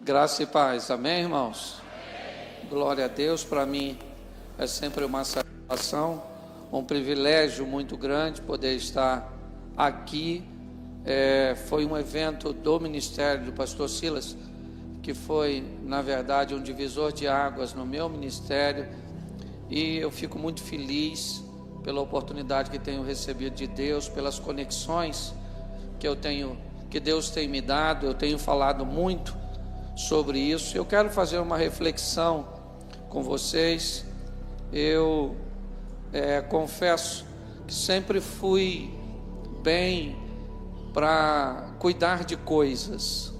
Graça e paz, amém, irmãos? Amém. Glória a Deus. Para mim é sempre uma satisfação, um privilégio muito grande poder estar aqui. Foi um evento do ministério do pastor Silas, que foi, na verdade, um divisor de águas no meu ministério, e eu fico muito feliz pela oportunidade que tenho recebido de Deus, pelas conexões que Deus tem me dado. Eu tenho falado muito sobre isso. Eu quero fazer uma reflexão com vocês. Eu confesso que sempre fui bem para cuidar de coisas.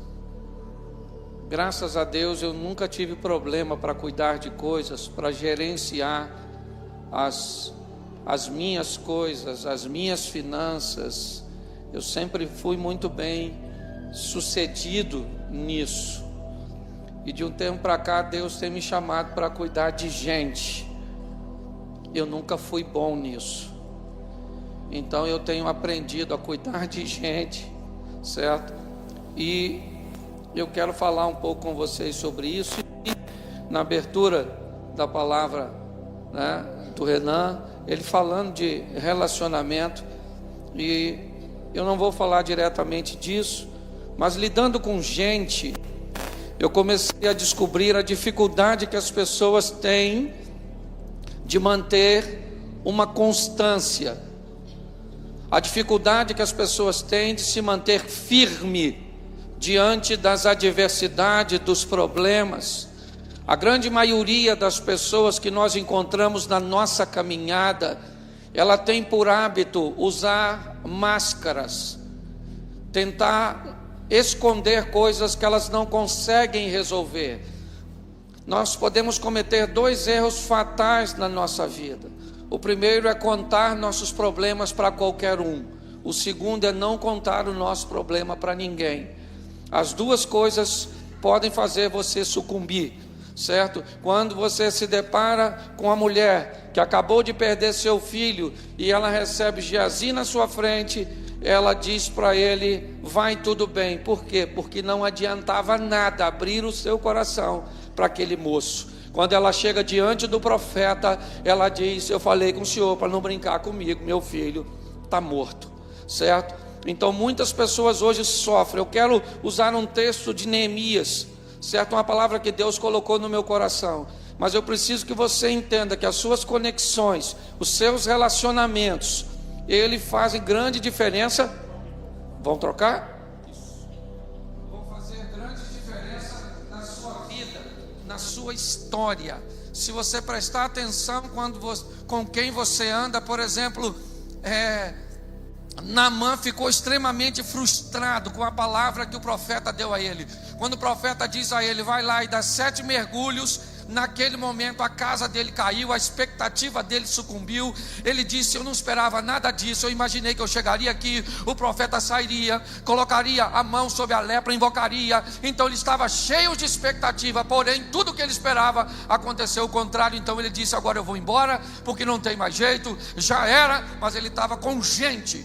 Graças a Deus eu nunca tive problema para cuidar de coisas, para gerenciar as minhas coisas, as minhas finanças. Eu sempre fui muito bem sucedido nisso. E de um tempo para cá Deus tem me chamado para cuidar de gente. Eu nunca fui bom nisso. Então eu tenho aprendido a cuidar de gente, certo? E eu quero falar um pouco com vocês sobre isso. E na abertura da palavra, do Renan, ele falando de relacionamento, e eu não vou falar diretamente disso, mas lidando com gente, eu comecei a descobrir a dificuldade que as pessoas têm de manter uma constância, a dificuldade que as pessoas têm de se manter firme diante das adversidades, dos problemas. A grande maioria das pessoas que nós encontramos na nossa caminhada, ela tem por hábito usar máscaras, tentar esconder coisas que elas não conseguem resolver. Nós podemos cometer dois erros fatais na nossa vida. O primeiro é contar nossos problemas para qualquer um. O segundo é não contar o nosso problema para ninguém. As duas coisas podem fazer você sucumbir, certo? Quando você se depara com uma mulher que acabou de perder seu filho e ela recebe Geazi na sua frente, ela diz para ele: vai tudo bem. Por quê? Porque não adiantava nada abrir o seu coração para aquele moço. Quando ela chega diante do profeta, ela diz: eu falei com o senhor para não brincar comigo, meu filho está morto, certo? Então muitas pessoas hoje sofrem. Eu quero usar um texto de Neemias, certo? Uma palavra que Deus colocou no meu coração, mas eu preciso que você entenda que as suas conexões, os seus relacionamentos, eles fazem grande diferença. Vão trocar? Vão fazer grande diferença na sua vida, na sua história. Se você prestar atenção com quem você anda, por exemplo, Naamã ficou extremamente frustrado com a palavra que o profeta deu a ele. Quando o profeta diz a ele: vai lá e dá 7 mergulhos, naquele momento a casa dele caiu, a expectativa dele sucumbiu. Ele disse: eu não esperava nada disso, eu imaginei que eu chegaria aqui, o profeta sairia, colocaria a mão sobre a lepra, invocaria. Então ele estava cheio de expectativa, porém tudo que ele esperava aconteceu o contrário. Então ele disse: agora eu vou embora, porque não tem mais jeito, já era. Mas ele estava com gente,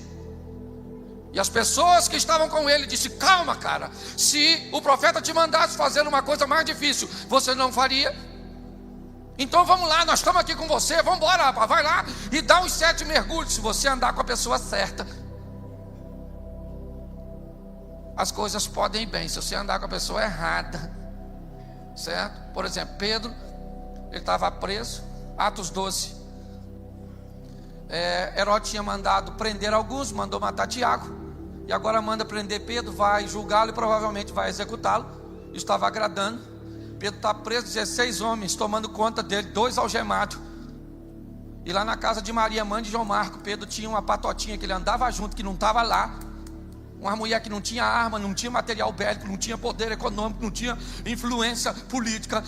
e as pessoas que estavam com ele disse: calma, cara, se o profeta te mandasse fazer uma coisa mais difícil, você não faria? Então vamos lá, nós estamos aqui com você, vamos embora, rapaz, vai lá e dá uns 7 mergulhos. Se você andar com a pessoa certa, as coisas podem ir bem. Se você andar com a pessoa errada, certo? Por exemplo, Pedro, ele estava preso, Atos 12. Herodes tinha mandado prender alguns, mandou matar Tiago, e agora manda prender Pedro, vai julgá-lo e provavelmente vai executá-lo. Estava agradando. Pedro está preso, 16 homens tomando conta dele, 2 algemados. E lá na casa de Maria, mãe de João Marco, Pedro tinha uma patotinha que ele andava junto, que não estava lá. Uma mulher que não tinha arma, não tinha material bélico, não tinha poder econômico, não tinha influência política.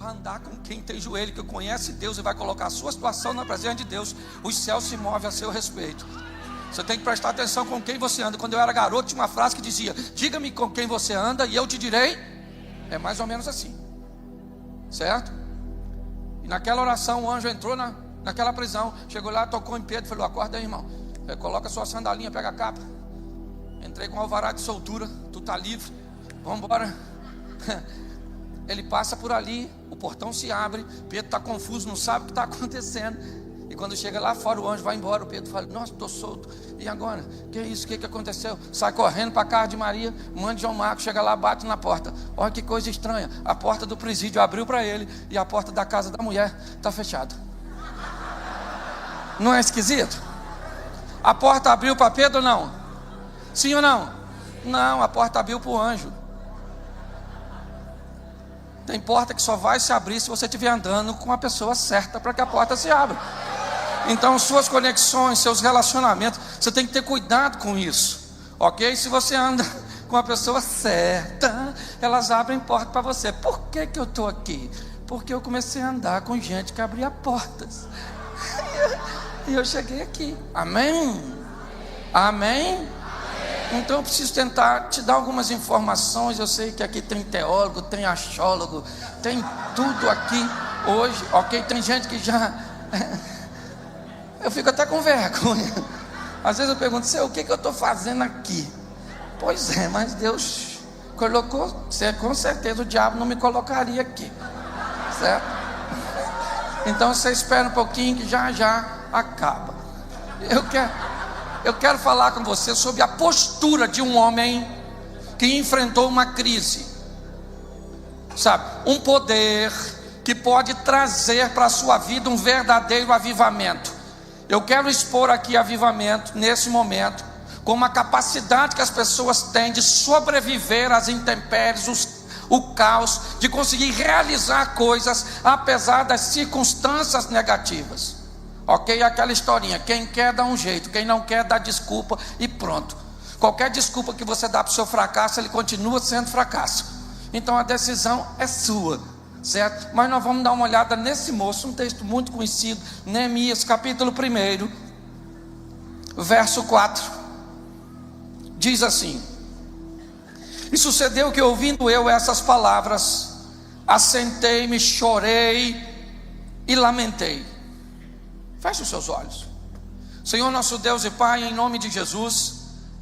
Andar com quem tem joelho, que conhece Deus e vai colocar a sua situação na presença de Deus, os céus se movem a seu respeito. Você tem que prestar atenção com quem você anda. Quando eu era garoto, tinha uma frase que dizia: diga-me com quem você anda e eu te direi. É mais ou menos assim, certo? E naquela oração o anjo entrou naquela prisão, chegou lá, tocou em Pedro e falou: acorda aí, irmão, coloca sua sandalinha, pega a capa. Entrei com alvará de soltura, tu tá livre, vamos embora. Ele passa por ali, o portão se abre, Pedro está confuso, não sabe o que está acontecendo. E quando chega lá fora, o anjo vai embora. O Pedro fala: nossa, estou solto. E agora? Que é isso? O que aconteceu? Sai correndo para a casa de Maria. Mãe de João Marcos chega lá, bate na porta. Olha que coisa estranha. A porta do presídio abriu para ele e a porta da casa da mulher está fechada. Não é esquisito? A porta abriu para Pedro ou não? Sim ou não? Não, a porta abriu para o anjo. Tem porta que só vai se abrir se você estiver andando com a pessoa certa para que a porta se abra. Então suas conexões, seus relacionamentos, você tem que ter cuidado com isso, ok? Se você anda com a pessoa certa, elas abrem porta para você. Por que eu estou aqui? Porque eu comecei a andar com gente que abria portas. E eu cheguei aqui. Amém? Amém? Então eu preciso tentar te dar algumas informações. Eu sei que aqui tem teólogo, tem astrólogo, tem tudo aqui hoje, ok? Tem gente que já... Eu fico até com vergonha. Às vezes eu pergunto: Senhor, o que eu estou fazendo aqui? Pois é, mas Deus colocou, com certeza o diabo não me colocaria aqui, certo? Então você espera um pouquinho que já acaba. Eu quero falar com você sobre a postura de um homem que enfrentou uma crise, sabe? Um poder que pode trazer para a sua vida um verdadeiro avivamento. Eu quero expor aqui avivamento nesse momento como a capacidade que as pessoas têm de sobreviver às intempéries, o caos, de conseguir realizar coisas apesar das circunstâncias negativas. Ok? Aquela historinha: quem quer dá um jeito, quem não quer dá desculpa e pronto. Qualquer desculpa que você dá para o seu fracasso, ele continua sendo fracasso. Então a decisão é sua, certo? Mas nós vamos dar uma olhada nesse moço, um texto muito conhecido, Neemias capítulo 1, verso 4. Diz assim: e sucedeu que, ouvindo eu essas palavras, assentei-me, chorei e lamentei. Feche os seus olhos. Senhor nosso Deus e Pai, em nome de Jesus,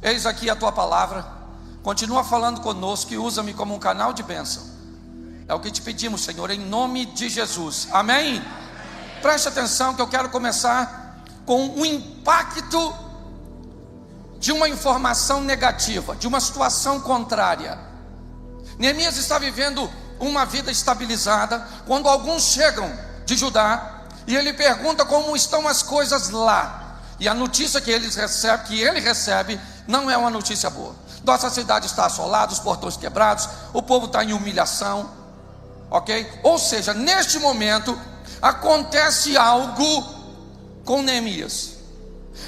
eis aqui a Tua palavra. Continua falando conosco e usa-me como um canal de bênção. É o que te pedimos, Senhor, em nome de Jesus. Amém? Preste atenção que eu quero começar com o impacto de uma informação negativa, de uma situação contrária. Neemias está vivendo uma vida estabilizada quando alguns chegam de Judá e ele pergunta como estão as coisas lá. E a notícia que ele recebe não é uma notícia boa. Nossa cidade está assolada, os portões quebrados, o povo está em humilhação, ok? Ou seja, neste momento acontece algo com Neemias,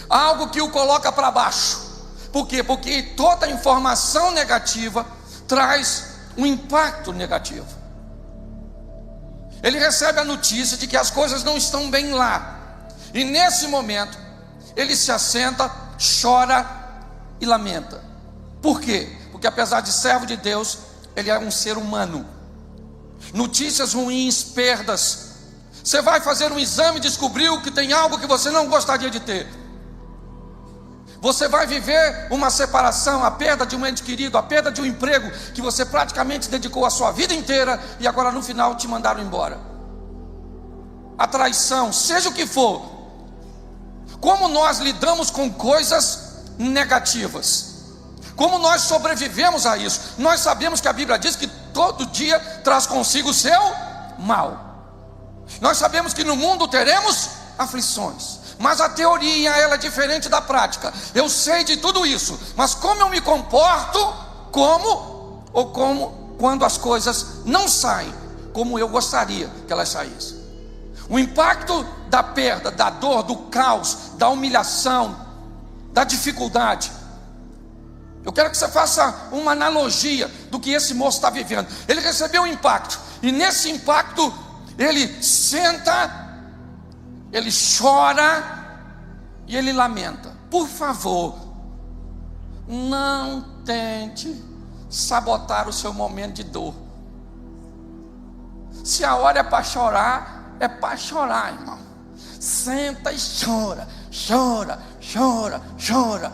algo que o coloca para baixo. Por quê? Porque toda informação negativa traz um impacto negativo. Ele recebe a notícia de que as coisas não estão bem lá, e nesse momento ele se assenta, chora e lamenta. Por quê? Porque apesar de servo de Deus, ele é um ser humano. Notícias ruins, perdas. Você vai fazer um exame e descobriu que tem algo que você não gostaria de ter. Você vai viver uma separação, a perda de um ente querido, a perda de um emprego que você praticamente dedicou a sua vida inteira e agora no final te mandaram embora. A traição, seja o que for. Como nós lidamos com coisas negativas? Como nós sobrevivemos a isso? Nós sabemos que a Bíblia diz que todo dia traz consigo o seu mal. Nós sabemos que no mundo teremos aflições, mas a teoria ela é diferente da prática. Eu sei de tudo isso, mas como eu me comporto, como quando as coisas não saem como eu gostaria que elas saíssem. O impacto da perda, da dor, do caos, da humilhação, da dificuldade. Eu quero que você faça uma analogia do que esse moço está vivendo. Ele recebeu um impacto, e nesse impacto ele senta, ele chora e ele lamenta. Por favor, não tente sabotar o seu momento de dor. Se a hora é para chorar, é para chorar, irmão. Senta e chora, chora, chora, chora.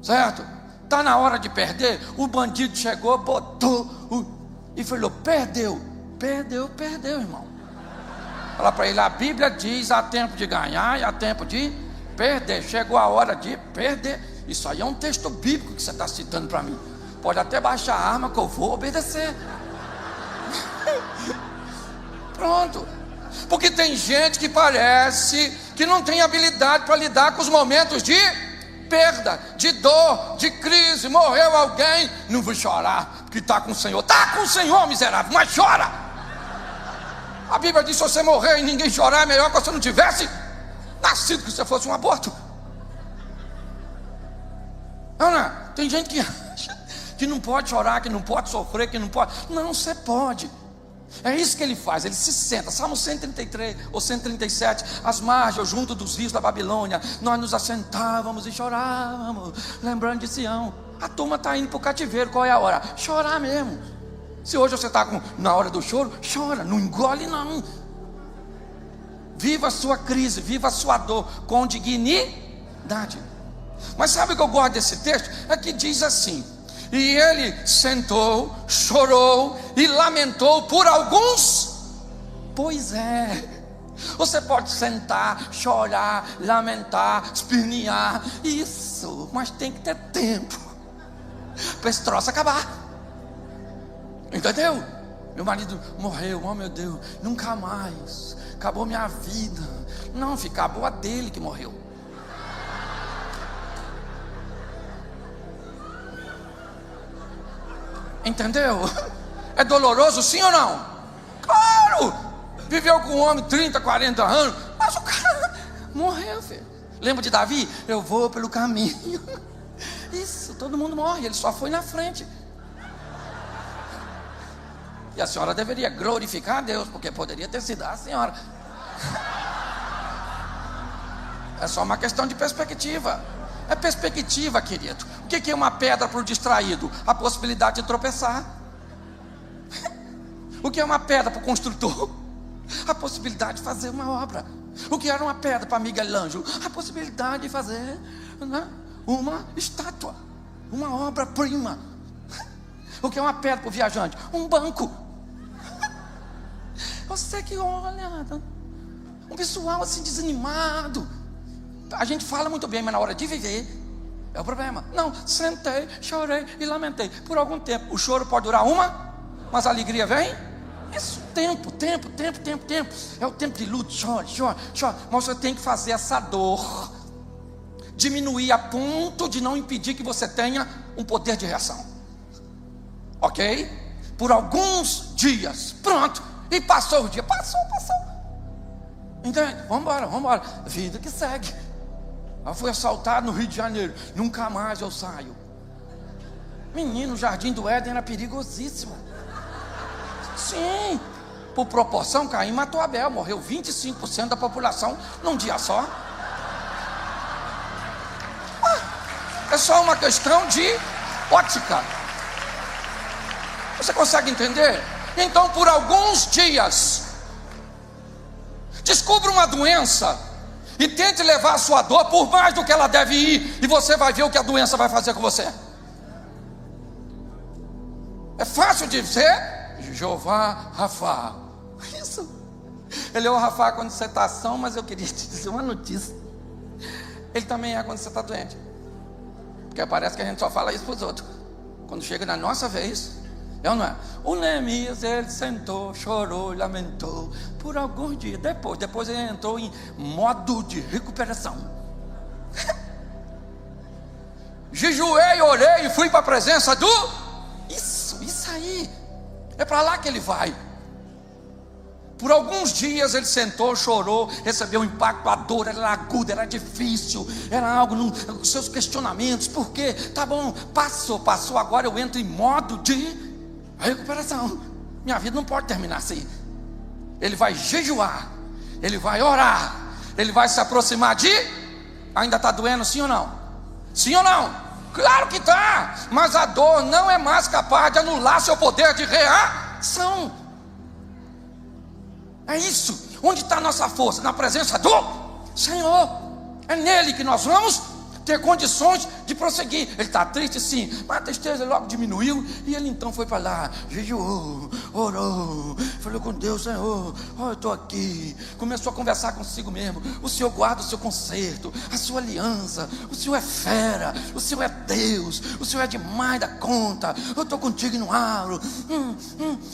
Certo? Está na hora de perder. O bandido chegou, botou e falou: perdeu, irmão. Fala para ele: a Bíblia diz: há tempo de ganhar e há tempo de perder. Chegou a hora de perder. Isso aí é um texto bíblico que você está citando para mim. Pode até baixar a arma que eu vou obedecer. Pronto. Porque tem gente que parece que não tem habilidade para lidar com os momentos de perda, de dor, de crise. Morreu alguém, não vou chorar, porque está com o Senhor. Está com o Senhor, miserável, mas chora. A Bíblia diz: se você morrer e ninguém chorar, é melhor que você não tivesse nascido, que você fosse um aborto. Ana, tem gente que acha que não pode chorar, que não pode sofrer, que não pode. Não, você pode. É isso que ele faz, ele se senta. Salmo 133 ou 137, às margens, junto dos rios da Babilônia, nós nos assentávamos e chorávamos, lembrando de Sião. A turma está indo para o cativeiro. Qual é a hora? Chorar mesmo. Se hoje você está na hora do choro, chora, não engole não. Viva a sua crise, viva a sua dor com dignidade. Mas sabe o que eu gosto desse texto? É que diz assim: e ele sentou, chorou e lamentou por alguns. Pois é, você pode sentar, chorar, lamentar, espernear, isso, mas tem que ter tempo para esse troço acabar. Entendeu? Meu marido morreu, oh meu Deus, nunca mais, acabou minha vida. Não, filho, acabou a dele que morreu. Entendeu? É doloroso, sim ou não? Claro! Viveu com um homem 30, 40 anos, mas o cara morreu, filho. Lembra de Davi? Eu vou pelo caminho. Isso, todo mundo morre, ele só foi na frente. E a senhora deveria glorificar a Deus, porque poderia ter sido a senhora. É só uma questão de perspectiva. É perspectiva, querido. O que é uma pedra para o distraído? A possibilidade de tropeçar. O que é uma pedra para o construtor? A possibilidade de fazer uma obra. O que era uma pedra para Miguel Ângelo? A possibilidade de fazer, né, uma estátua, uma obra-prima. O que é uma pedra para o viajante? Um banco. Você que olha, um pessoal assim desanimado. A gente fala muito bem, mas na hora de viver é o problema. Não, sentei, chorei e lamentei por algum tempo. O choro pode durar mas a alegria vem. Isso, tempo. É o tempo de luto. Chora. Mas você tem que fazer essa dor diminuir a ponto de não impedir que você tenha um poder de reação. Ok? Por alguns dias. Pronto. E passou o dia. Passou. Entende? Vamos embora. Vida que segue. Eu fui assaltado no Rio de Janeiro. Nunca mais eu saio. Menino, o Jardim do Éden era perigosíssimo. Sim. Por proporção, Caim matou Abel. Morreu 25% da população num dia só. É só uma questão de ótica. Você consegue entender? Então, por alguns dias, descubra uma doença e tente levar a sua dor por mais do que ela deve ir, e você vai ver o que a doença vai fazer com você. É fácil dizer Jeová Rafa. Isso. Ele é o Rafa quando você está são, mas eu queria te dizer uma notícia. Ele também é quando você está doente. Porque parece que a gente só fala isso para os outros. Quando chega na nossa vez, é ou não é? O Neemias, ele sentou, chorou, lamentou por alguns dias. Depois ele entrou em modo de recuperação. Jejuei, orei e fui para a presença do... Isso aí. É para lá que ele vai. Por alguns dias ele sentou, chorou, recebeu um impacto, a dor era aguda, era difícil, era algo nos seus questionamentos. Por quê? Tá bom, passou, agora eu entro em modo de recuperação. Minha vida não pode terminar assim. Ele vai jejuar, ele vai orar, ele vai se aproximar de... Ainda está doendo, sim ou não? Sim ou não? Claro que está, mas a dor não é mais capaz de anular seu poder de reação. É isso. Onde está a nossa força? Na presença do Senhor. É nele que nós vamos ter condições de prosseguir. Ele está triste, sim, mas a tristeza logo diminuiu. E ele então foi para lá, jejuou, orou, falou com Deus: Senhor, eu estou aqui. Começou a conversar consigo mesmo. O Senhor guarda o seu conserto, a sua aliança. O Senhor é fera, o Senhor é Deus, o Senhor é demais da conta. Eu estou contigo e não abro.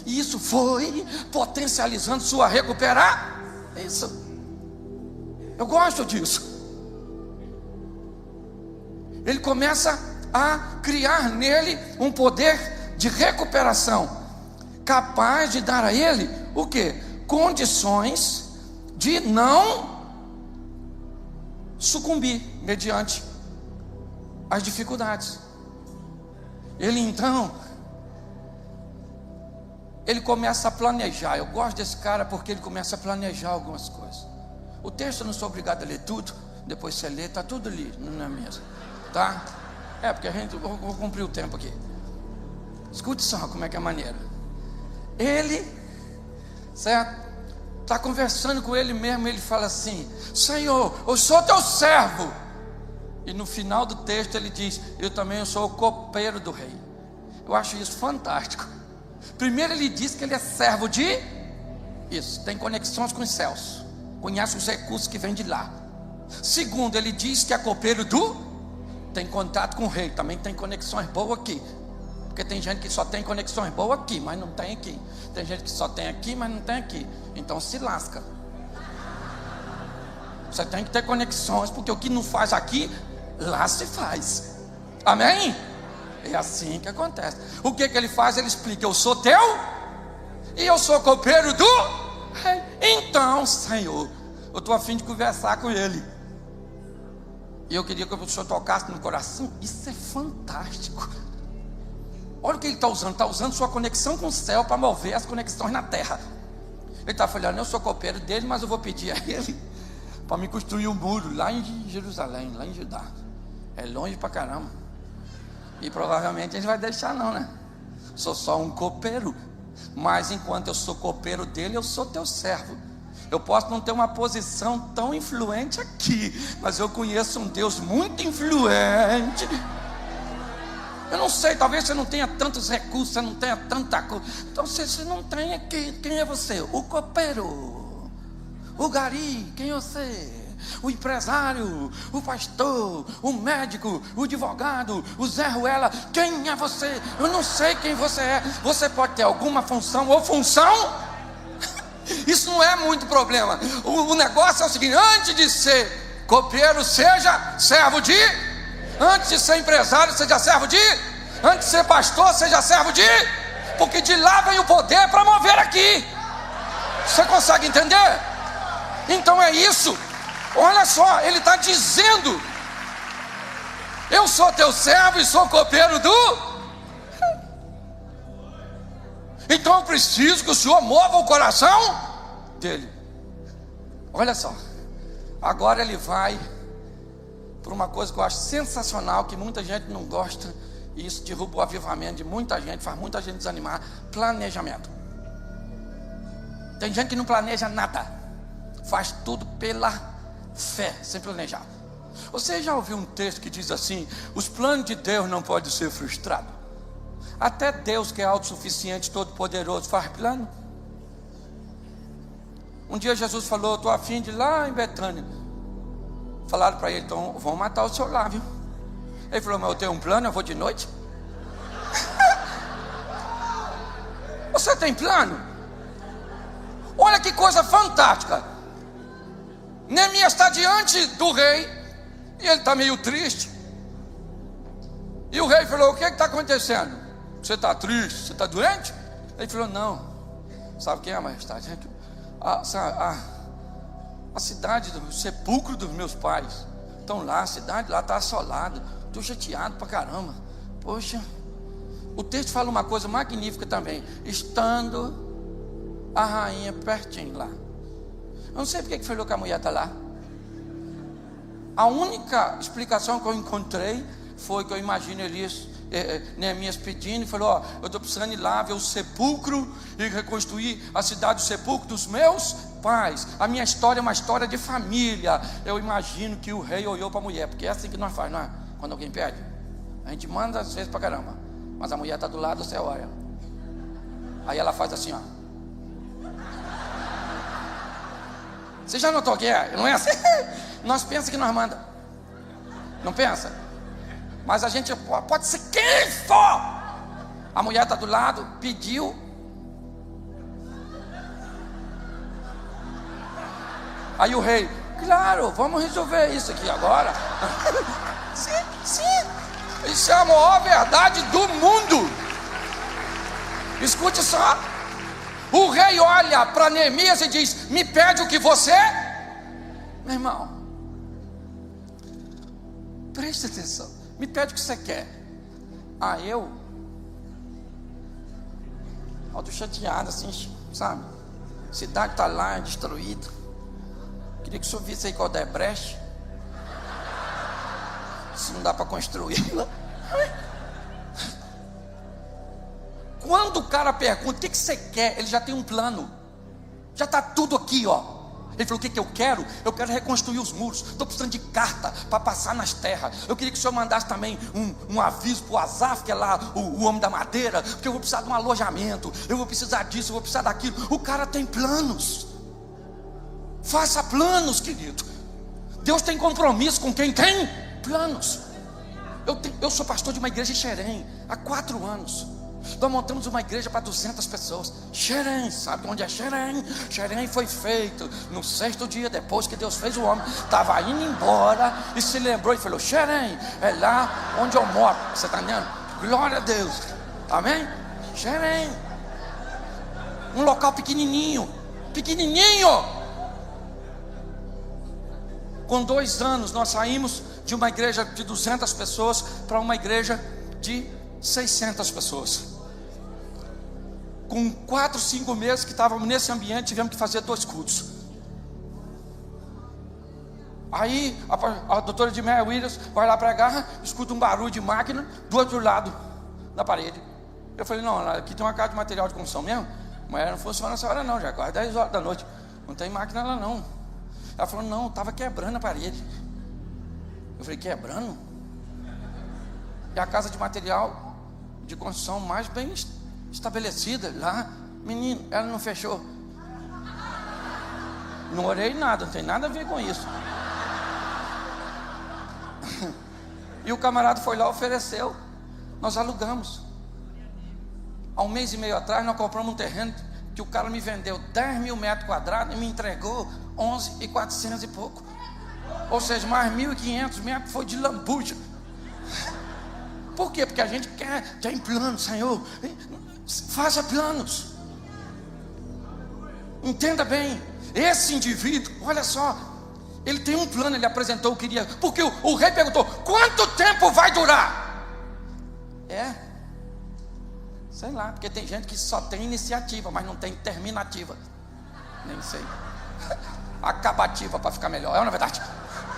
E isso foi potencializando sua recuperar. Isso, eu gosto disso. Ele começa a criar nele um poder de recuperação, capaz de dar a ele o quê? Condições de não sucumbir mediante as dificuldades. Ele começa a planejar. Eu gosto desse cara porque ele começa a planejar algumas coisas. O texto eu não sou obrigado a ler tudo. Depois você lê, está tudo ali na mesa, tá? Porque vou cumprir o tempo aqui. Escute só como é que é a maneira. Ele, certo? Está conversando com ele mesmo. Ele fala assim: Senhor, eu sou teu servo. E no final do texto ele diz: eu sou o copeiro do rei. Eu acho isso fantástico. Primeiro ele diz que ele é servo de isso, tem conexões com os céus, conhece os recursos que vêm de lá. Segundo, ele diz que é copeiro tem contato com o rei, também tem conexões boas aqui. Porque tem gente que só tem conexões boas aqui, mas não tem aqui. Tem gente que só tem aqui, mas não tem aqui. Então se lasca. Você tem que ter conexões, porque o que não faz aqui, lá se faz. Amém? É assim que acontece. O que ele faz? Ele explica: eu sou teu e eu sou copeiro do rei. Então, Senhor, eu estou a fim de conversar com ele. E eu queria que o Senhor tocasse no coração. Isso é fantástico. Olha o que ele está usando. Está usando sua conexão com o céu para mover as conexões na terra. Ele está falando: eu sou copeiro dele, mas eu vou pedir a ele para me construir um muro lá em Jerusalém, lá em Judá. É longe pra caramba. E provavelmente ele vai deixar não, né? Sou só um copeiro. Mas enquanto eu sou copeiro dele, eu sou teu servo. Eu posso não ter uma posição tão influente aqui, mas eu conheço um Deus muito influente. Eu não sei, talvez você não tenha tantos recursos, você não tenha tanta coisa. Então você não tem aqui. Quem é você? O copeiro, o gari. Quem é você? O empresário, o pastor, o médico, o advogado, o Zé Ruela. Quem é você? Eu não sei quem você é. Você pode ter alguma função ou função. Isso não é muito problema. O negócio é o seguinte: antes de ser copeiro, seja servo de. Antes de ser empresário, seja servo de. Antes de ser pastor, seja servo de. Porque de lá vem o poder para mover aqui. Você consegue entender? Então é isso. Olha só, ele está dizendo: eu sou teu servo e sou copeiro do. Então eu preciso que o Senhor mova o coração dele. Olha só, agora ele vai por uma coisa que eu acho sensacional, que muita gente não gosta, e isso derruba o avivamento de muita gente, faz muita gente desanimar: planejamento. Tem gente que não planeja nada, faz tudo pela fé, sem planejar. Você já ouviu um texto que diz assim: os planos de Deus não podem ser frustrados? Até Deus, que é autossuficiente, todo-poderoso, faz plano. Um dia Jesus falou: estou a fim de ir lá em Betânia. Falaram para ele: então vão matar o senhor lá, viu? Ele falou: mas eu tenho um plano, eu vou de noite. Você tem plano? Olha que coisa fantástica. Neemias está diante do rei e ele está meio triste. E o rei falou: o que está acontecendo? Você está triste? Você está doente? Ele falou: não. Sabe quem é, majestade? A cidade, o sepulcro dos meus pais estão lá. A cidade lá está assolada. Estou chateado pra caramba. Poxa. O texto fala uma coisa magnífica também: estando a rainha pertinho lá. Eu não sei porque que falou que a mulher está lá. A única explicação que eu encontrei foi que eu imagino Elias Neemias pedindo, e falou: ó, eu estou precisando ir lá ver o sepulcro e reconstruir a cidade, o sepulcro dos meus pais. A minha história é uma história de família. Eu imagino que o rei olhou para a mulher, porque é assim que nós fazemos, não é? Quando alguém pede, a gente manda às vezes para caramba, mas a mulher está do lado, você olha. Aí ela faz assim, ó. Você já notou que é? Não é assim? Nós pensamos que nós manda. Não pensa? Mas a gente pode ser quem for. A mulher está do lado, pediu. Aí o rei, claro, vamos resolver isso aqui agora. Sim. Isso é a maior verdade do mundo. Escute só. O rei olha para Neemias e diz: me pede o que você... Meu irmão, preste atenção. Me pede o que você quer. Eu tô chateado assim, sabe? A cidade está lá, destruída. Queria que o senhor visse aí qual é a brecha. Se não dá para construí-la. Quando o cara pergunta: o que você quer? Ele já tem um plano. Já está tudo aqui, ó. Ele falou: o que eu quero? Eu quero reconstruir os muros. Estou precisando de carta para passar nas terras. Eu queria que o senhor mandasse também um aviso para o Asaf, que é lá o homem da madeira, porque eu vou precisar de um alojamento, eu vou precisar disso, eu vou precisar daquilo. O cara tem planos. Faça planos, querido. Deus tem compromisso com quem tem planos. Eu sou pastor de uma igreja em Xerém há 4 anos. Nós montamos uma igreja para 200 pessoas. Xerém, sabe onde é Xerém? Xerém foi feito no 6º dia depois que Deus fez o homem. Estava indo embora e se lembrou e falou: Xerém, é lá onde eu moro. Você está entendendo? Glória a Deus. Amém? Xerém. Um local pequenininho. Com 2 anos nós saímos de uma igreja de 200 pessoas para uma igreja de 600 pessoas. Com 4, 5 meses que estávamos nesse ambiente, tivemos que fazer 2 cultos. Aí a doutora de Mary Williams vai lá pregar, escuta um barulho de máquina do outro lado da parede. Eu falei: não, aqui tem uma casa de material de construção mesmo, mas não funciona essa hora não, já é quase 10 horas da noite, não tem máquina lá não. Ela falou: não, estava quebrando a parede. Eu falei: quebrando? É a casa de material de construção mais bem estabelecida lá. Menino, ela não fechou. Não orei nada, não tem nada a ver com isso. E o camarada foi lá, ofereceu. Nós alugamos. Há 1 mês e meio atrás nós compramos um terreno que o cara me vendeu 10 mil metros quadrados e me entregou 11.400 e pouco. Ou seja, mais 1.500 metros foi de lambuja. Por quê? Porque a gente tem planos, Senhor. Faça planos. Entenda bem. Esse indivíduo, olha só, ele tem um plano, ele apresentou o que queria. Porque o rei perguntou: quanto tempo vai durar? Sei lá, porque tem gente que só tem iniciativa, mas não tem terminativa. Nem sei. Acabativa, para ficar melhor, é na verdade.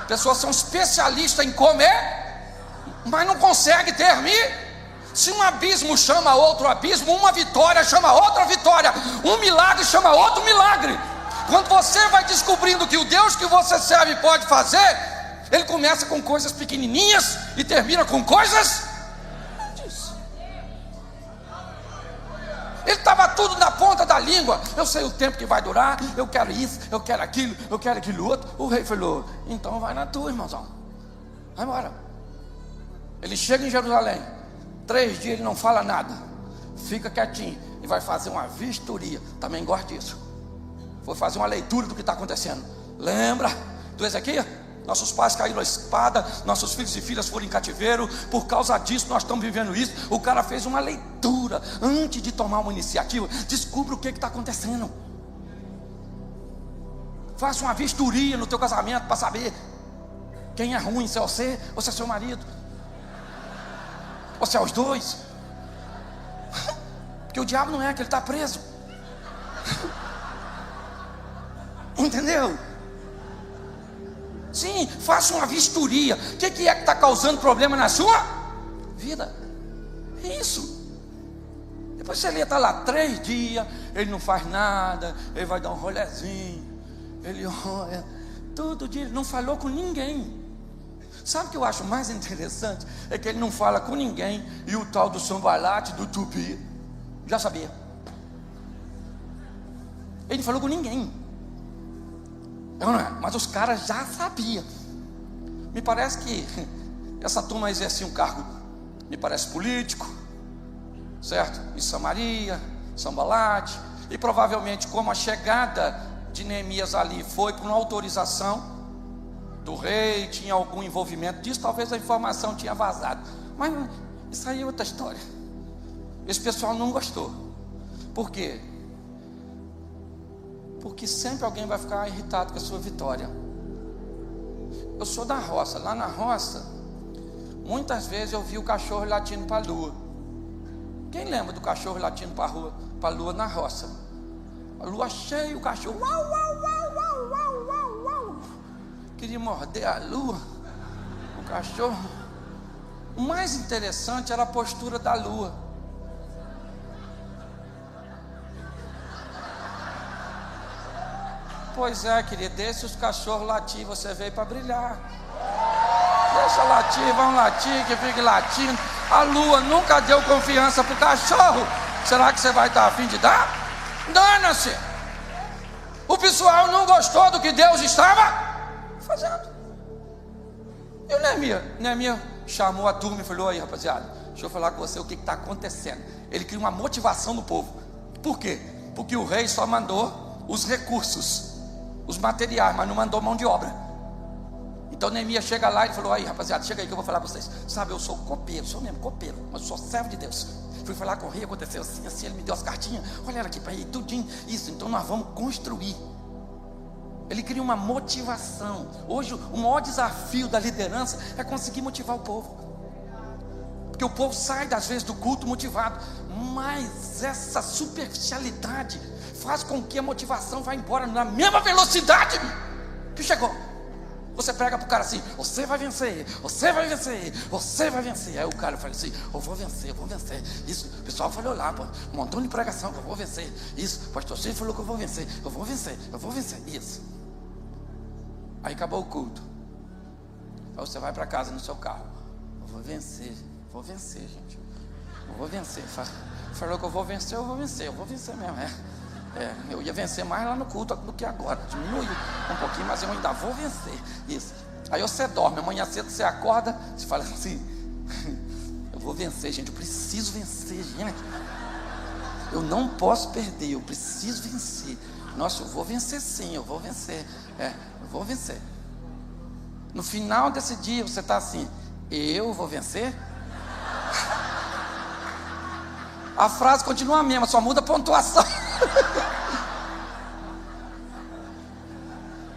Pessoas são especialistas em comer, mas não consegue terminar. Se um abismo chama outro abismo, uma vitória chama outra vitória, um milagre chama outro milagre. Quando você vai descobrindo que o Deus que você serve pode fazer, ele começa com coisas pequenininhas e termina com coisas grandes. Ele estava tudo na ponta da língua. Eu sei o tempo que vai durar, eu quero isso, eu quero aquilo outro. O rei falou: então vai na tua, irmãozão, vai embora. Ele chega em Jerusalém, 3 dias ele não fala nada, fica quietinho e vai fazer uma vistoria. Também gosto disso. Foi fazer uma leitura do que está acontecendo. Lembra do Ezequiel? Nossos pais caíram à espada, nossos filhos e filhas foram em cativeiro. Por causa disso nós estamos vivendo isso. O cara fez uma leitura antes de tomar uma iniciativa. Descubra o que está acontecendo. Faça uma vistoria no teu casamento para saber quem é ruim, se é você ou se é seu marido, ou se é os dois. Porque o diabo não é, que ele está preso. Entendeu? Sim, faça uma vistoria. O que é que está causando problema na sua vida? Isso. Depois você está lá 3 dias, ele não faz nada, ele vai dar um rolezinho, ele olha, todo dia ele não falou com ninguém. Sabe o que eu acho mais interessante? É que ele não fala com ninguém, e o tal do sambalate, do tupi, já sabia. Ele não falou com ninguém. Não é? Mas os caras já sabiam. Me parece que essa turma exercia um cargo, me parece político, certo? Em Samaria, Sambalate, e provavelmente como a chegada de Neemias ali foi por uma autorização do rei, tinha algum envolvimento disso, talvez a informação tinha vazado, mas isso aí é outra história. Esse pessoal não gostou. Por quê? Porque sempre alguém vai ficar irritado com a sua vitória. Eu sou da roça, lá na roça, muitas vezes eu vi o cachorro latindo para a lua. Quem lembra do cachorro latindo para a lua na roça? A lua cheia, o cachorro uau, uau, uau, uau, uau, uau, uau. Queria morder a lua, o cachorro. O mais interessante era a postura da lua. Pois é, querido, deixa os cachorros latir, você veio para brilhar. Deixa latir, vão latir, que fique latindo. A lua nunca deu confiança para o cachorro. Será que você vai estar a fim de dar? Dana-se. O pessoal não gostou do que Deus estava fazendo. E o Neemias chamou a turma e falou: aí, rapaziada, deixa eu falar com você o que está acontecendo. Ele cria uma motivação no povo. Por quê? Porque o rei só mandou os recursos, os materiais, mas não mandou mão de obra. Então Neemias chega lá e falou: aí, rapaziada, chega aí que eu vou falar para vocês. Sabe, eu sou copeiro, sou mesmo copeiro, mas eu sou servo de Deus. Fui falar com o rei, aconteceu assim, assim, ele me deu as cartinhas. Olha aqui para aí, tudinho, isso, então nós vamos construir. Ele cria uma motivação. Hoje o maior desafio da liderança é conseguir motivar o povo. Porque o povo sai às vezes do culto motivado, mas essa superficialidade faz com que a motivação vá embora na mesma velocidade que chegou. Você prega para o cara assim: você vai vencer, você vai vencer, você vai vencer. Aí o cara fala assim: eu vou vencer, eu vou vencer. Isso, o pessoal falou lá, pô, um montão de pregação que eu vou vencer. Isso, o pastor Chico falou que eu vou vencer, eu vou vencer, eu vou vencer. Isso. Aí acabou o culto. Aí você vai para casa no seu carro: eu vou vencer, gente. Eu vou vencer. Falou que eu vou vencer, eu vou vencer, eu vou vencer mesmo, eu ia vencer mais lá no culto do que agora. Diminui um pouquinho, mas eu ainda vou vencer. Isso. Aí você dorme, amanhã cedo você acorda, você fala assim: eu vou vencer, gente, eu preciso vencer, gente. Eu não posso perder, eu preciso vencer. Nossa, eu vou vencer sim, eu vou vencer. Eu vou vencer. No final desse dia você está assim: eu vou vencer? A frase continua a mesma, só muda a pontuação.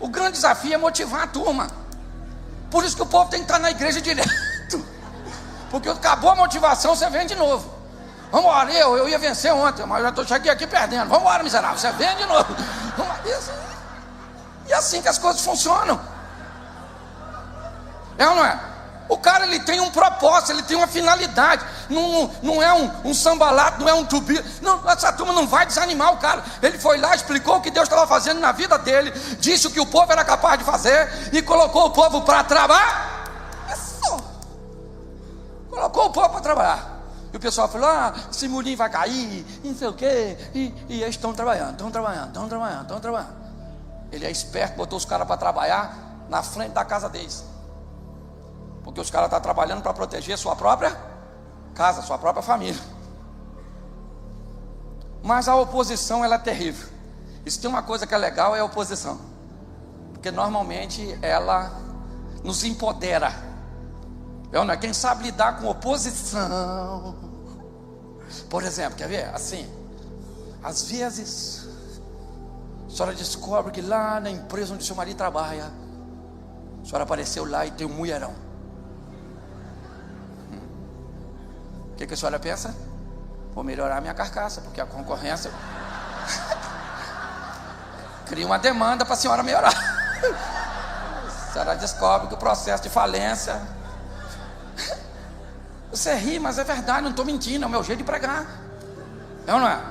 O grande desafio é motivar a turma. Por isso que o povo tem que estar na igreja direto. Porque acabou a motivação, você vem de novo. Vamos embora, eu ia vencer ontem, mas eu cheguei aqui perdendo. Vamos embora, miserável, você vem de novo. E assim que as coisas funcionam. É ou não é? O cara, ele tem um propósito, ele tem uma finalidade. Não é um sambalato, não é um tubi. Não, essa turma não vai desanimar o cara. Ele foi lá, explicou o que Deus estava fazendo na vida dele, disse o que o povo era capaz de fazer e colocou o povo para trabalhar. Isso. Colocou o povo para trabalhar. E o pessoal falou: esse murinho vai cair, não sei o quê. E eles estão trabalhando. Ele é esperto, botou os caras para trabalhar na frente da casa deles. Porque os caras estão trabalhando para proteger sua própria casa, sua própria família. Mas a oposição, ela é terrível. E se tem uma coisa que é legal, é a oposição. Porque normalmente ela nos empodera. Não é? Quem sabe lidar com oposição. Por exemplo, quer ver? Assim, às vezes a senhora descobre que lá na empresa onde seu marido trabalha, a senhora apareceu lá e tem um mulherão. O que a senhora pensa? Vou melhorar a minha carcaça, porque a concorrência cria uma demanda para a senhora melhorar. A senhora descobre que o processo de falência Você ri, mas é verdade, não estou mentindo, é o meu jeito de pregar. É ou não é?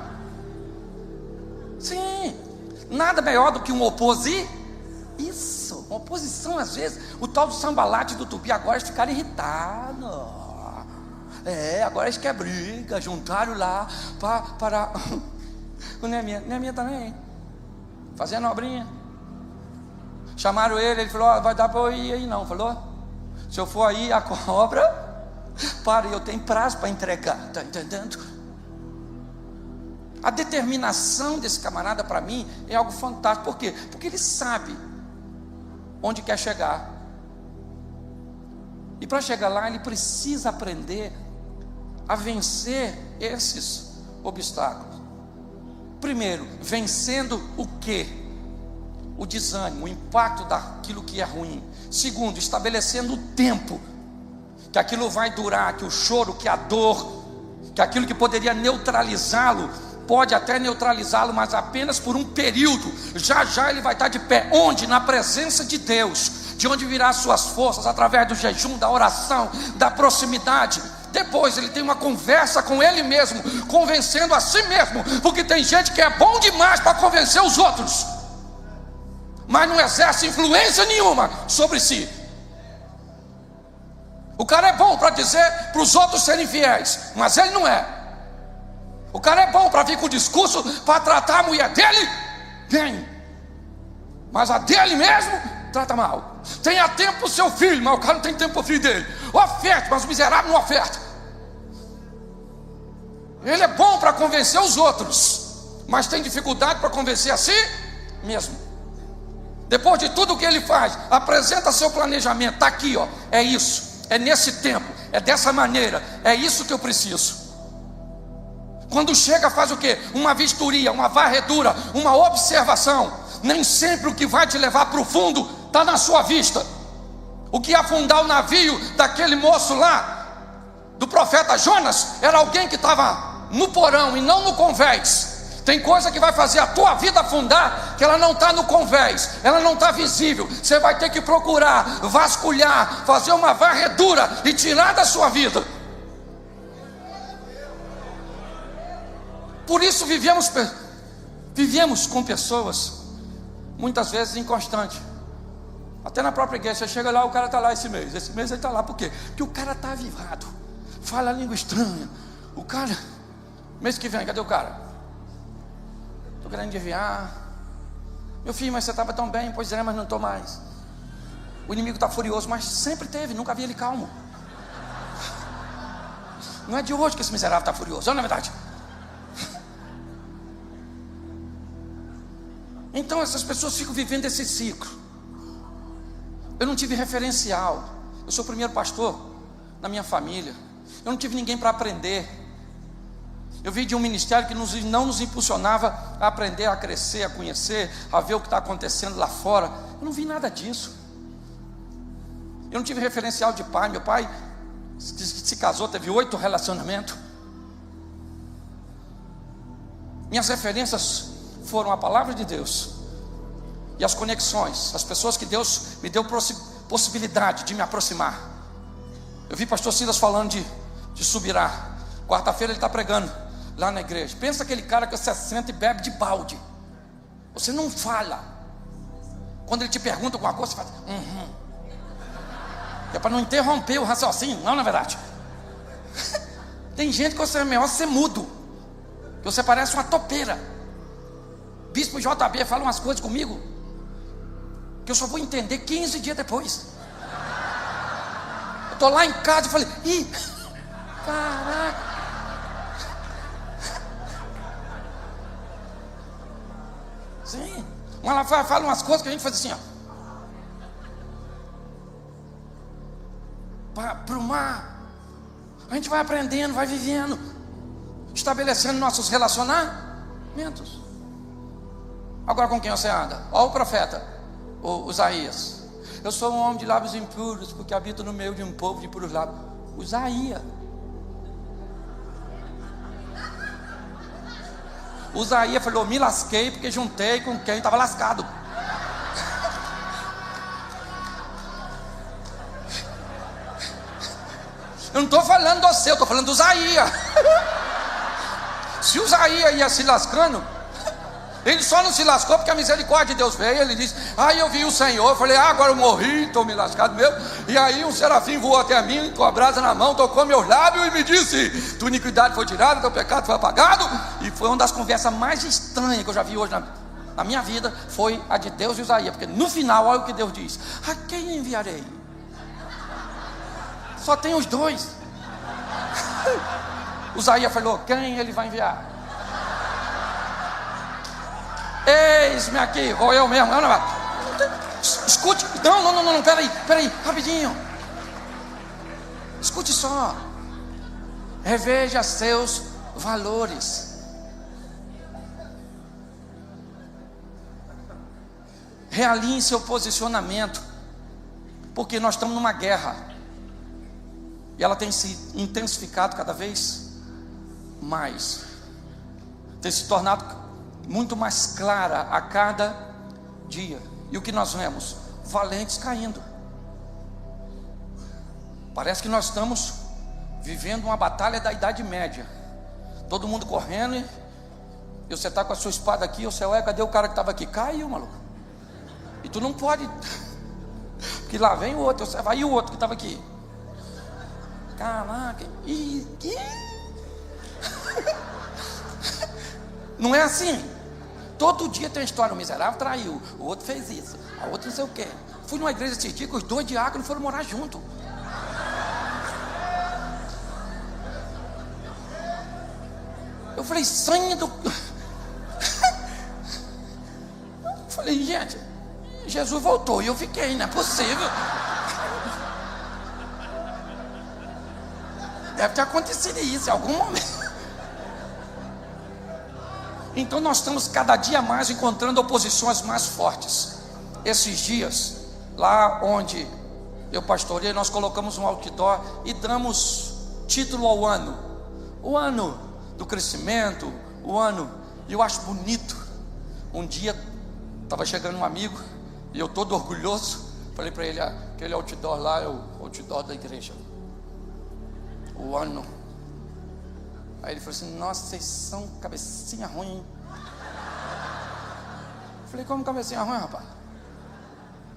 Sim. Nada melhor do que um Isso, uma oposição às vezes. O tal do Sambalate do Tupi agora eles ficaram irritados. Agora eles querem briga, juntaram lá para o Neemia também, fazendo obrinha. Chamaram ele falou, vai dar para eu ir aí não, falou, se eu for aí a obra, eu tenho prazo para entregar, está entendendo? A determinação desse camarada para mim é algo fantástico. Por quê? Porque ele sabe onde quer chegar, e para chegar lá ele precisa aprender a vencer esses obstáculos. Primeiro, vencendo o quê? O desânimo, o impacto daquilo que é ruim. Segundo, estabelecendo o tempo que aquilo vai durar, que o choro, que a dor, que aquilo que poderia neutralizá-lo, pode até neutralizá-lo, mas apenas por um período. Já já ele vai estar de pé. Onde? Na presença de Deus, de onde virá as suas forças, através do jejum, da oração, da proximidade. Depois ele tem uma conversa com ele mesmo, convencendo a si mesmo, porque tem gente que é bom demais para convencer os outros, mas não exerce influência nenhuma sobre si. O cara é bom para dizer para os outros serem fiéis, mas ele não é. O cara é bom para vir com o discurso para tratar a mulher dele bem, mas a dele mesmo trata mal. Tenha tempo para o seu filho, mas o cara não tem tempo para o filho dele. Oferte, mas o miserável não oferta. Ele é bom para convencer os outros, mas tem dificuldade para convencer a si mesmo. Depois de tudo que ele faz, apresenta seu planejamento. Está aqui, ó, é isso, é nesse tempo, é dessa maneira, é isso que eu preciso. Quando chega, faz o quê? Uma vistoria, uma varredura, uma observação. Nem sempre o que vai te levar para o fundo está na sua vista. O que ia afundar o navio daquele moço lá, do profeta Jonas, era alguém que estava no porão e não no convés. Tem coisa que vai fazer a tua vida afundar, que ela não está no convés, ela não está visível. Você vai ter que procurar, vasculhar, fazer uma varredura e tirar da sua vida. Por isso vivemos com pessoas muitas vezes inconstantes. Até na própria igreja, você chega lá, o cara está lá esse mês ele está lá, por quê? Porque o cara está avivado, fala língua estranha. O cara, mês que vem, cadê o cara? Estou querendo enviar. Meu filho, mas você estava tão bem. Pois é, mas não estou mais. O inimigo está furioso, mas sempre teve, nunca vi ele calmo. Não é de hoje que esse miserável está furioso, não é verdade? Então essas pessoas ficam vivendo esse ciclo. Eu não tive referencial. Eu sou o primeiro pastor na minha família. Eu não tive ninguém para aprender. Eu vim de um ministério que não nos impulsionava a aprender, a crescer, a conhecer, a ver o que está acontecendo lá fora. Eu não vi nada disso. Eu não tive referencial de pai. Meu pai se casou, teve 8 relacionamentos. Minhas referências foram a palavra de Deus e as conexões, as pessoas que Deus me deu possibilidade de me aproximar. Eu vi pastor Silas falando de Subirá. Quarta-feira ele está pregando lá na igreja. Pensa aquele cara que você senta e bebe de balde. Você não fala. Quando ele te pergunta alguma coisa, você fala É para não interromper o raciocínio, não é verdade? Tem gente que você é melhor ser mudo, que você parece uma topeira. Bispo JB fala umas coisas comigo que eu só vou entender 15 dias depois. Eu estou lá em casa e falei, caraca. Sim, ela fala umas coisas que a gente faz assim, ó. Para o mar. A gente vai aprendendo, vai vivendo, estabelecendo nossos relacionamentos. Agora com quem você anda? Olha o profeta, o Isaías. Eu sou um homem de lábios impuros, porque habito no meio de um povo de impuros lábios. O Isaías. O Isaías falou, me lasquei porque juntei com quem estava lascado. Eu não estou falando do seu, estou falando do Usaías. Se o Usaías ia se lascando, ele só não se lascou porque a misericórdia de Deus veio. Ele disse: aí eu vi o Senhor, eu falei: agora eu morri, estou me lascado mesmo. E aí um serafim voou até mim com a brasa na mão, tocou meus lábios e me disse: tua iniquidade foi tirada, teu pecado foi apagado. E foi uma das conversas mais estranhas que eu já vi hoje na minha vida, foi a de Deus e Usaías. Porque no final, olha o que Deus diz: a quem enviarei? Só tem os dois. Usaías falou: quem ele vai enviar? Eis-me aqui, vou eu mesmo. Escute, não, peraí, rapidinho. Escute só. Reveja seus valores. Realinhe seu posicionamento, porque nós estamos numa guerra e ela tem se intensificado cada vez mais, tem se tornado muito mais clara a cada dia. E o que nós vemos? Valentes caindo. Parece que nós estamos vivendo uma batalha da Idade Média. Todo mundo correndo e você está com a sua espada aqui. O céu cadê o cara que estava aqui? Caiu, maluco. E tu não pode, porque lá vem o outro. Você vai e o outro que estava aqui. Caraca. Não é assim. Todo dia tem uma história: o miserável traiu, o outro fez isso, a outra não sei o quê. Fui numa igreja esse dia que os dois diáconos foram morar junto. Eu falei: sangue do... Eu falei: gente, Jesus voltou e eu fiquei, não é possível. Deve ter acontecido isso em algum momento. Então nós estamos cada dia mais encontrando oposições mais fortes. Esses dias, lá onde eu pastorei, nós colocamos um outdoor e damos título ao ano. O ano do crescimento, o ano, e eu acho bonito. Um dia, estava chegando um amigo, e eu todo orgulhoso, falei para ele: aquele outdoor lá é o outdoor da igreja. O ano. Aí ele falou assim: nossa, vocês são cabecinha ruim. Eu falei: como cabecinha ruim, rapaz?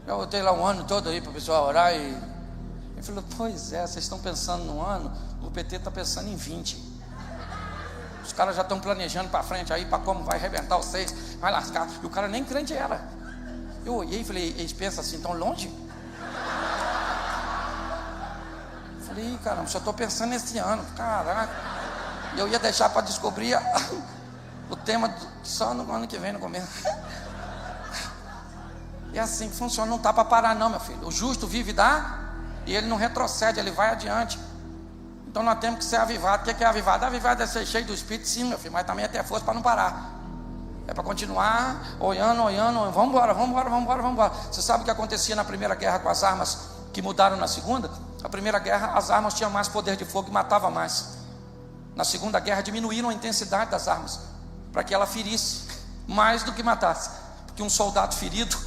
Eu botei lá um ano todo aí para o pessoal orar. E ele falou: pois é, vocês estão pensando no ano, o PT está pensando em 20. Os caras já estão planejando para frente aí, para como vai arrebentar vocês, vai lascar. E o cara nem crente era. Eu olhei e falei: eles pensam assim tão longe? Eu falei: caramba, só estou pensando nesse ano, caraca. E eu ia deixar para descobrir o tema só no ano que vem, no começo. E assim que funciona, não está para parar não, meu filho. O justo vive e dá, e ele não retrocede, ele vai adiante. Então nós temos que ser avivados. O que é avivado? Avivado é ser cheio do Espírito, sim, meu filho, mas também é ter força para não parar. É para continuar olhando, vamos embora. Você sabe o que acontecia na primeira guerra com as armas que mudaram na segunda? A primeira guerra, as armas tinham mais poder de fogo e matavam mais. Na segunda guerra diminuíram a intensidade das armas, para que ela ferisse mais do que matasse. Porque um soldado ferido,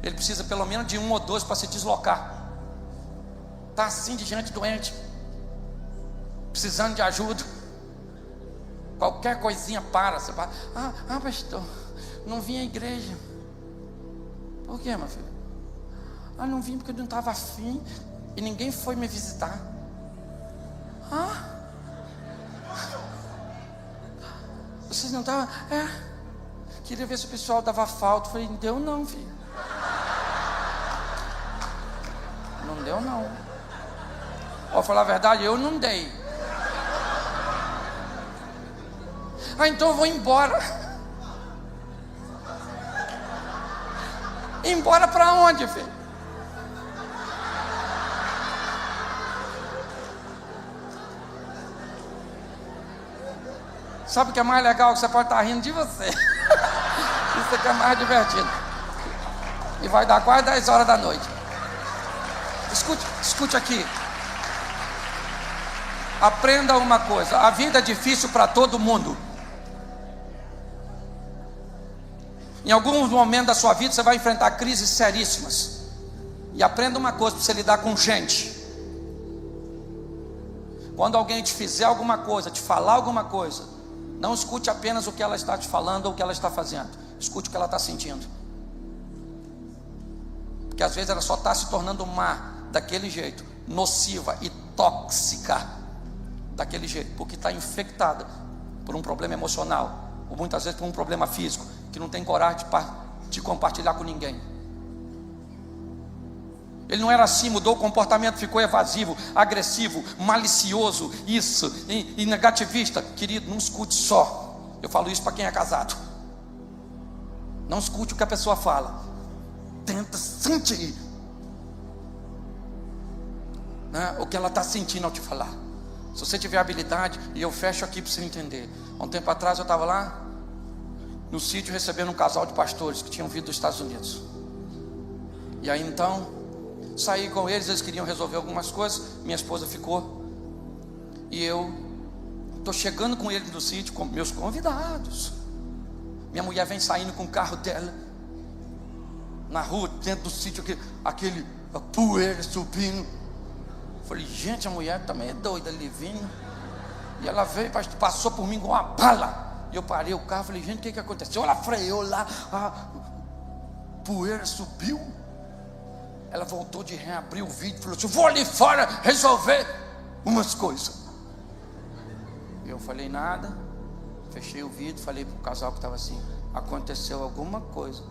ele precisa pelo menos de 1 ou 2 para se deslocar. Está assim de gente doente, precisando de ajuda. Qualquer coisinha para. Você fala: pastor, não vim à igreja. Por quê, meu filho? Não vim porque eu não estava afim e ninguém foi me visitar. Vocês não estavam? Queria ver se o pessoal dava falta. Falei: não deu não, filho. Não deu não. Vou falar a verdade, eu não dei. Então eu vou embora. Embora para onde, filho? Sabe o que é mais legal? Que você pode estar rindo de você. Isso aqui é mais divertido. E vai dar quase 10 horas da noite. Escute aqui. Aprenda uma coisa: a vida é difícil para todo mundo. Em alguns momentos da sua vida você vai enfrentar crises seríssimas. E aprenda uma coisa para você lidar com gente. Quando alguém te fizer alguma coisa, te falar alguma coisa, não escute apenas o que ela está te falando ou o que ela está fazendo. Escute o que ela está sentindo. Porque às vezes ela só está se tornando má daquele jeito, nociva e tóxica daquele jeito, porque está infectada por um problema emocional, ou muitas vezes por um problema físico, que não tem coragem de compartilhar com ninguém. Ele não era assim, mudou o comportamento, ficou evasivo, agressivo, malicioso, isso, e negativista. Querido, não escute só. Eu falo isso para quem é casado. Não escute o que a pessoa fala. Tenta sentir, né, o que ela está sentindo ao te falar. Se você tiver habilidade, e eu fecho aqui para você entender. Há um tempo atrás eu estava lá no sítio recebendo um casal de pastores que tinham vindo dos Estados Unidos. E aí então saí com eles, eles queriam resolver algumas coisas. Minha esposa ficou. E eu estou chegando com eles no sítio, com meus convidados. Minha mulher vem saindo com o carro dela na rua, dentro do sítio, aquele poeira subindo. Falei, gente, a mulher também é doida ali vindo. E ela veio, passou por mim com uma bala. E eu parei o carro, falei, gente, o que aconteceu? Ela freou lá, a poeira subiu. Ela voltou de ré, abriu o vidro, falou assim, vou ali fora resolver umas coisas. Eu falei nada, fechei o vidro, falei para o casal que estava assim, aconteceu alguma coisa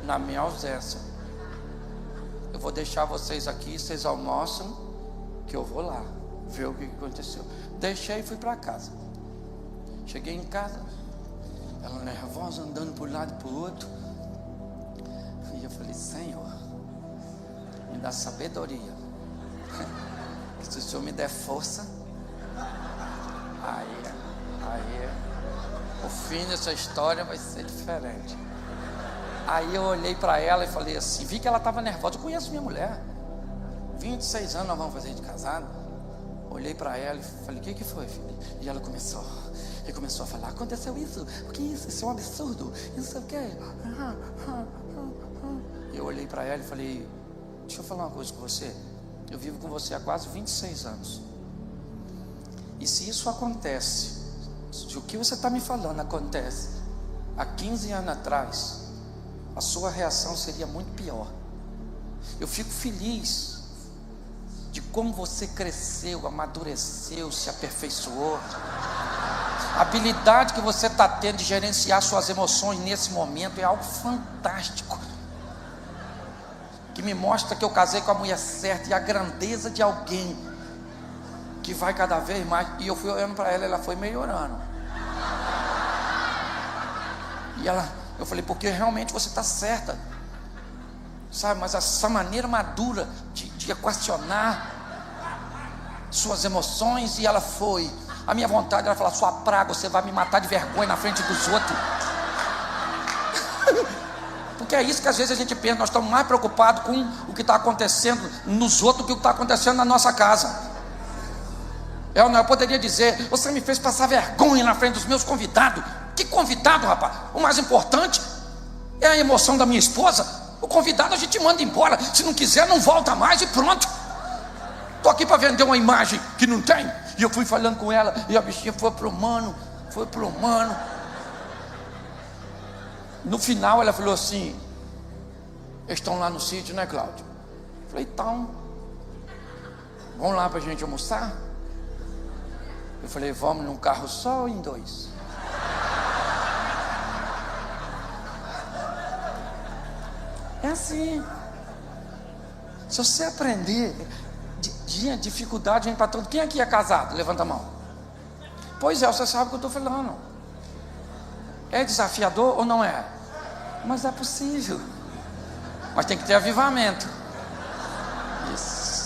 na minha ausência. Eu vou deixar vocês aqui, vocês almoçam, que eu vou lá ver o que aconteceu. Deixei e fui para casa. Cheguei em casa, ela nervosa, andando para um lado e para o outro. E eu falei, Senhor, me dá sabedoria. Se o Senhor me der força, aí o fim dessa história vai ser diferente. Aí eu olhei para ela e falei assim, vi que ela estava nervosa. Eu conheço minha mulher, 26 anos nós vamos fazer de casado. Olhei para ela e falei, o que foi, filha? E ela começou a falar, aconteceu isso, o que é isso? Isso é um absurdo, isso é o quê? Eu olhei para ela e falei, deixa eu falar uma coisa com você. Eu vivo com você há quase 26 anos. E se isso acontece, se o que você está me falando acontece há 15 anos atrás, a sua reação seria muito pior. Eu fico feliz de como você cresceu, amadureceu, se aperfeiçoou. A habilidade que você está tendo de gerenciar suas emoções nesse momento é algo fantástico, que me mostra que eu casei com a mulher certa, e a grandeza de alguém que vai cada vez mais. E eu fui olhando para ela, ela foi melhorando. E eu falei, porque realmente você está certa, sabe? Mas essa maneira madura de equacionar suas emoções. E ela foi. A minha vontade era falar, sua praga, você vai me matar de vergonha na frente dos outros. Porque é isso que às vezes a gente pensa, nós estamos mais preocupados com o que está acontecendo nos outros do que o que está acontecendo na nossa casa. Eu poderia dizer, você me fez passar vergonha na frente dos meus convidados. Que convidado, rapaz? O mais importante é a emoção da minha esposa. O convidado a gente manda embora, se não quiser não volta mais e pronto. Estou aqui para vender uma imagem que não tem. E eu fui falando com ela, e a bichinha foi pro mano. No final ela falou assim, eles estão lá no sítio, né, Cláudio? Eu falei, então, vamos lá para a gente almoçar? Eu falei, vamos num carro só ou em dois? É assim. Se você aprender, dificuldade vem para todo. Quem aqui é casado? Levanta a mão. Pois é, você sabe o que eu estou falando. É desafiador ou não é? Mas é possível. Mas tem que ter avivamento. Isso.